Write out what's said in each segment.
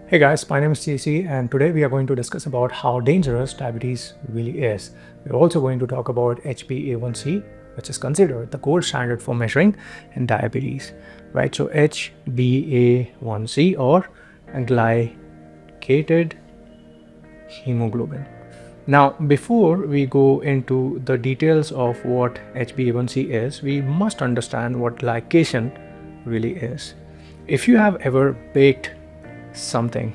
Hey guys, my name is CC and today we are going to discuss about how dangerous diabetes really is. We're also going to talk about HBA1C, which is considered the gold standard for measuring in diabetes, right? So HBA1C or glycated hemoglobin. Now, before we go into the details of what HbA1c is, we must understand what glycation really is. If you have ever baked something,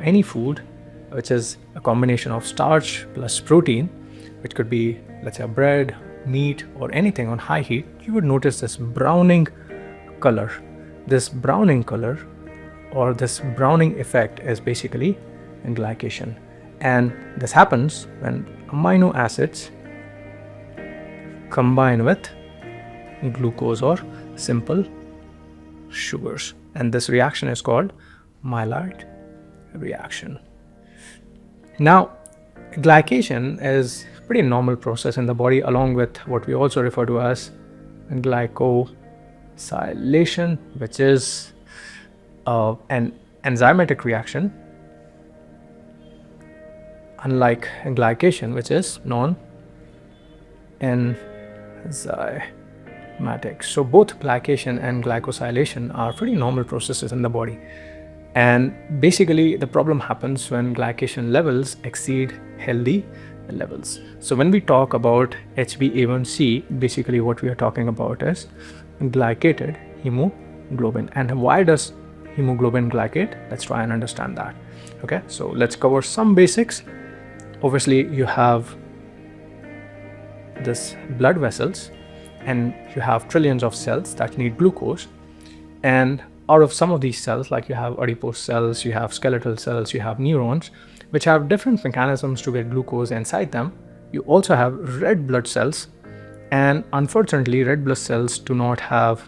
any food, which is a combination of starch plus protein, which could be, let's say, bread, meat, or anything on high heat, you would notice this browning color. This browning color or this browning effect is basically glycation. And this happens when amino acids combine with glucose or simple sugars. And this reaction is called Maillard reaction. Now, glycation is a pretty normal process in the body, along with what we also refer to as glycosylation, which is an enzymatic reaction, unlike glycation, which is non-enzymatic. So both glycation and glycosylation are pretty normal processes in the body. And basically, the problem happens when glycation levels exceed healthy levels. So when we talk about HbA1c, basically what we are talking about is glycated hemoglobin. And why does hemoglobin glycate? Let's try and understand that. Okay, so let's cover some basics. Obviously, you have this blood vessels and you have trillions of cells that need glucose, and out of some of these cells, like you have adipose cells, you have skeletal cells, you have neurons, which have different mechanisms to get glucose inside them. You also have red blood cells, and unfortunately red blood cells do not have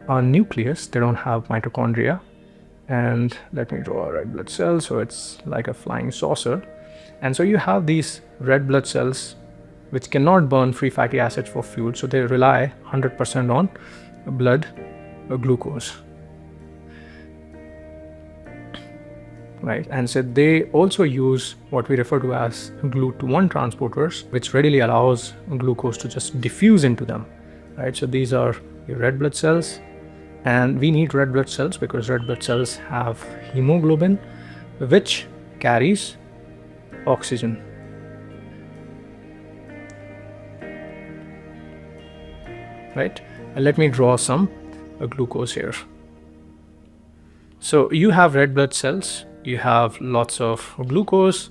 a nucleus, they don't have mitochondria. And let me draw a red blood cell, so it's like a flying saucer. And so you have these red blood cells which cannot burn free fatty acids for fuel, so they rely 100% on blood glucose. Right, and so they also use what we refer to as GLUT1 transporters, which readily allows glucose to just diffuse into them. Right, so these are your red blood cells, and we need red blood cells because red blood cells have hemoglobin, which carries oxygen. Right, and let me draw some glucose here. So you have red blood cells, you have lots of glucose,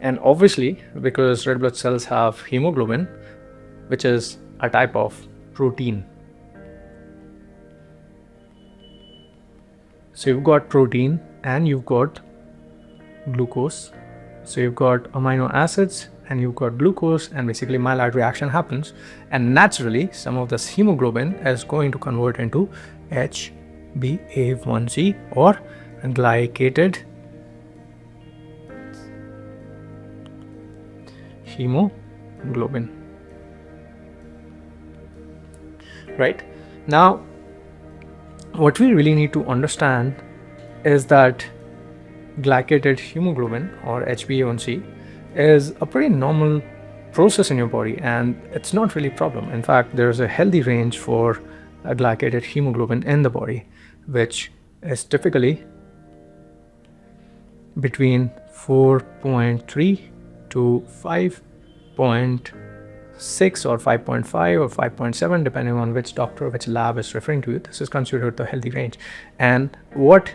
and obviously because red blood cells have hemoglobin, which is a type of protein. So you've got protein and you've got glucose. So you've got amino acids and you've got glucose, and basically Maillard reaction happens, and naturally some of this hemoglobin is going to convert into HbA1c or glycated hemoglobin. Right, now what we really need to understand is that glycated hemoglobin or HbA1c is a pretty normal process in your body, and it's not really a problem. In fact, there's a healthy range for glycated hemoglobin in the body, which is typically between 4.3 to 5.6 or 5.5 or 5.7, depending on which doctor, which lab is referring to it. This is considered the healthy range. And what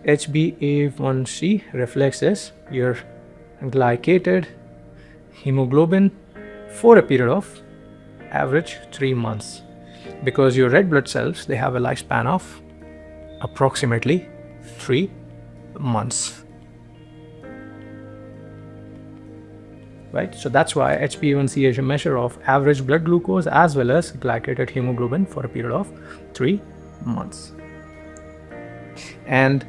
HbA1c reflects is your glycated hemoglobin for a period of average 3 months, because your red blood cells, they have a lifespan of approximately 3 months. Right, so that's why HbA1c is a measure of average blood glucose as well as glycated hemoglobin for a period of 3 months. And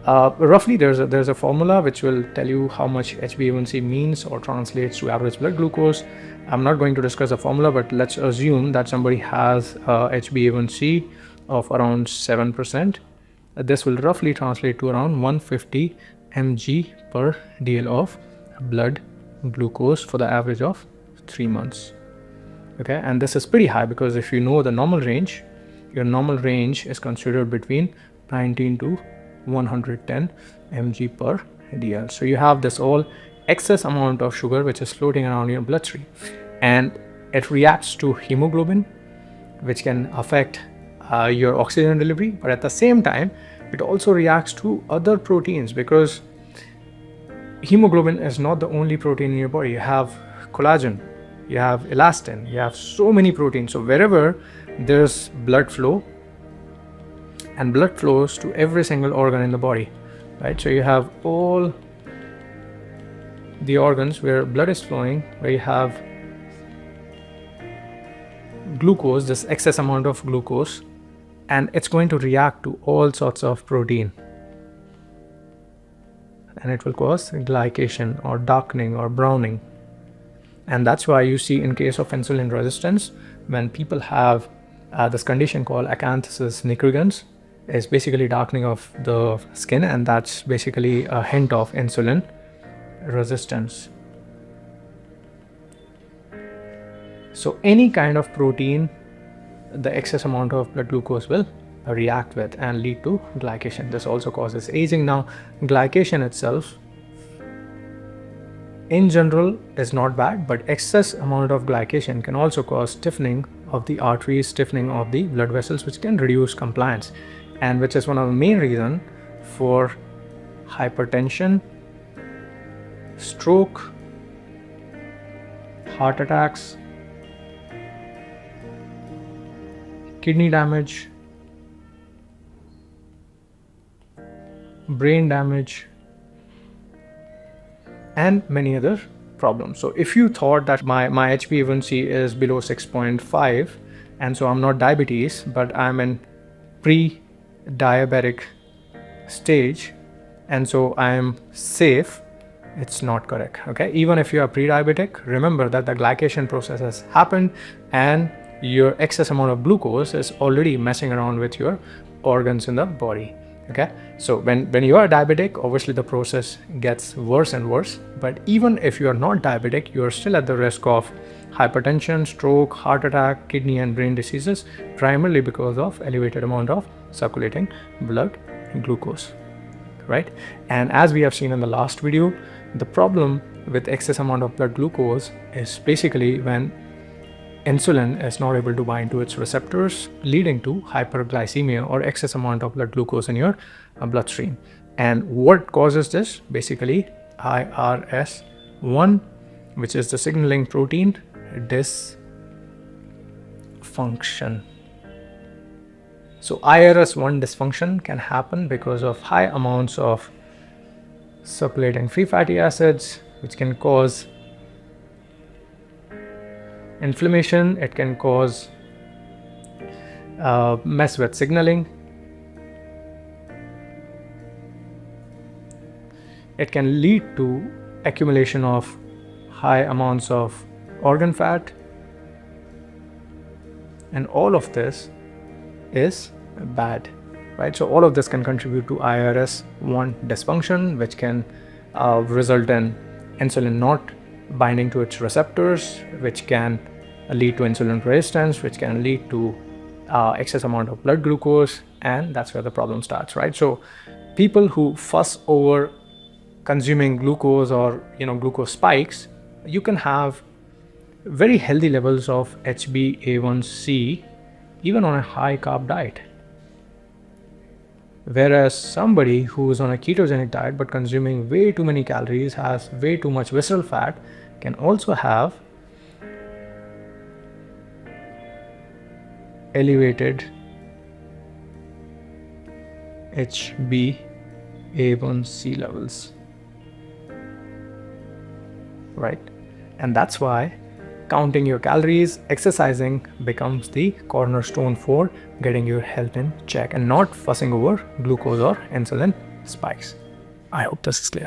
roughly there's a formula which will tell you how much HbA1c means or translates to average blood glucose. I'm not going to discuss the formula, but let's assume that somebody has HbA1c of around 7%. this will roughly translate to around 150 mg per dl of blood glucose for the average of 3 months. Okay, and this is pretty high because if you know the normal range, your normal range is considered between 19 to 110 mg per dl. So you have this all excess amount of sugar which is floating around your bloodstream, and it reacts to hemoglobin, which can affect your oxygen delivery, but at the same time it also reacts to other proteins, because hemoglobin is not the only protein in your body. You have collagen, you have elastin, you have so many proteins. So wherever there's blood flow, and blood flows to every single organ in the body, right? So you have all the organs where blood is flowing, where you have glucose, this excess amount of glucose, and it's going to react to all sorts of protein, and it will cause glycation or darkening or browning. And that's why you see in case of insulin resistance, when people have this condition called acanthosis nigricans, is basically darkening of the skin, and that's basically a hint of insulin resistance. So any kind of protein, the excess amount of blood glucose will react with and lead to glycation. This also causes aging. Now, glycation itself in general is not bad, but excess amount of glycation can also cause stiffening of the arteries, stiffening of the blood vessels, which can reduce compliance, and which is one of the main reasons for hypertension, stroke, heart attacks, kidney damage, brain damage, and many other problems. So if you thought that my HbA1c is below 6.5 and so I'm not diabetes, but I'm in pre-diabetic stage and so I'm safe, it's not correct. Okay, even if you are pre-diabetic, remember that the glycation process has happened and your excess amount of glucose is already messing around with your organs in the body. Okay, so when you are diabetic, obviously the process gets worse and worse, but even if you are not diabetic, you are still at the risk of hypertension, stroke, heart attack, kidney and brain diseases, primarily because of elevated amount of circulating blood glucose, right? And as we have seen in the last video, the problem with excess amount of blood glucose is basically when insulin is not able to bind to its receptors, leading to hyperglycemia or excess amount of blood glucose in your bloodstream. And what causes this? Basically IRS1, which is the signaling protein dysfunction. So IRS1 dysfunction can happen because of high amounts of circulating free fatty acids, which can cause inflammation. It can cause mess with signaling. It can lead to accumulation of high amounts of organ fat, and all of this is bad, right? So all of this can contribute to IRS1 dysfunction, which can result in insulin not binding to its receptors, which can lead to insulin resistance, which can lead to excess amount of blood glucose, and that's where the problem starts, right? So people who fuss over consuming glucose or glucose spikes, you can have very healthy levels of HbA1c even on a high carb diet, whereas somebody who is on a ketogenic diet but consuming way too many calories, has way too much visceral fat, can also have elevated HbA1c levels, right? And that's why counting your calories, exercising becomes the cornerstone for getting your health in check, and not fussing over glucose or insulin spikes. I hope this is clear.